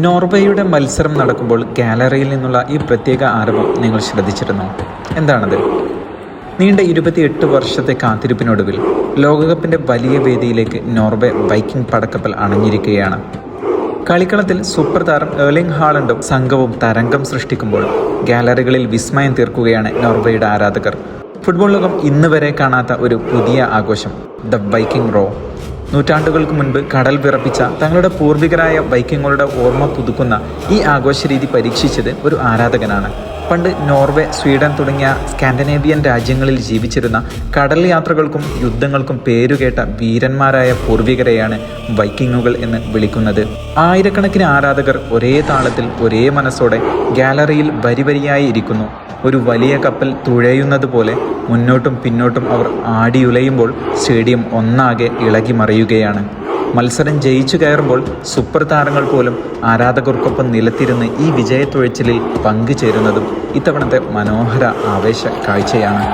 നോർവേയുടെ മത്സരം നടക്കുമ്പോൾ ഗാലറിയിൽ നിന്നുള്ള ഈ പ്രത്യേക ആരവം നിങ്ങൾ ശ്രദ്ധിച്ചിരുന്നോ? എന്താണത്? നീണ്ട 28 വർഷത്തെ കാത്തിരിപ്പിനൊടുവിൽ ലോകകപ്പിൻ്റെ വലിയ വേദിയിലേക്ക് നോർവേ വൈക്കിംഗ് പടക്കപ്പൽ അണഞ്ഞിരിക്കുകയാണ്. കളിക്കളത്തിൽ സൂപ്പർ താരം എർലിംഗ് ഹാലണ്ടും സംഘവും തരംഗം സൃഷ്ടിക്കുമ്പോൾ ഗാലറികളിൽ വിസ്മയം തീർക്കുകയാണ് നോർവേയുടെ ആരാധകർ. ഫുട്ബോൾ ലോകം ഇന്ന് വരെ കാണാത്ത ഒരു പുതിയ ആഘോഷം, ദ വൈക്കിംഗ് റോ. നൂറ്റാണ്ടുകൾക്ക് മുൻപ് കടൽ വിറപ്പിച്ച തങ്ങളുടെ പൂർവികരായ വൈക്കിങ്ങുകളുടെ ഓർമ്മ പുതുക്കുന്ന ഈ ആഘോഷരീതി പരീക്ഷിച്ചത് ഒരു ആരാധകനാണ്. പണ്ട് നോർവേ, സ്വീഡൻ തുടങ്ങിയ സ്കാൻഡിനേവിയൻ രാജ്യങ്ങളിൽ ജീവിച്ചിരുന്ന കടൽ യാത്രകൾക്കും യുദ്ധങ്ങൾക്കും പേരുകേട്ട വീരന്മാരായ പൂർവികരെയാണ് വൈക്കിങ്ങുകൾ എന്ന് വിളിക്കുന്നത്. ആയിരക്കണക്കിന് ആരാധകർ ഒരേ താളത്തിൽ ഒരേ മനസ്സോടെ ഗാലറിയിൽ വരിവരിയായി ഇരിക്കുന്നു. ഒരു വലിയ കപ്പൽ തുഴയുന്നത് പോലെ മുന്നോട്ടും പിന്നോട്ടും അവർ ആടിയുലയുമ്പോൾ സ്റ്റേഡിയം ഒന്നാകെ ഇളകി മറിയുകയാണ്. മത്സരം ജയിച്ചു കയറുമ്പോൾ സൂപ്പർ താരങ്ങൾ പോലും ആരാധകർക്കൊപ്പം നിലത്തിരുന്ന് ഈ വിജയത്തുഴച്ചിലിൽ പങ്കുചേരുന്നതും ഇത്തവണത്തെ മനോഹര ആവേശ കാഴ്ചയാണ്.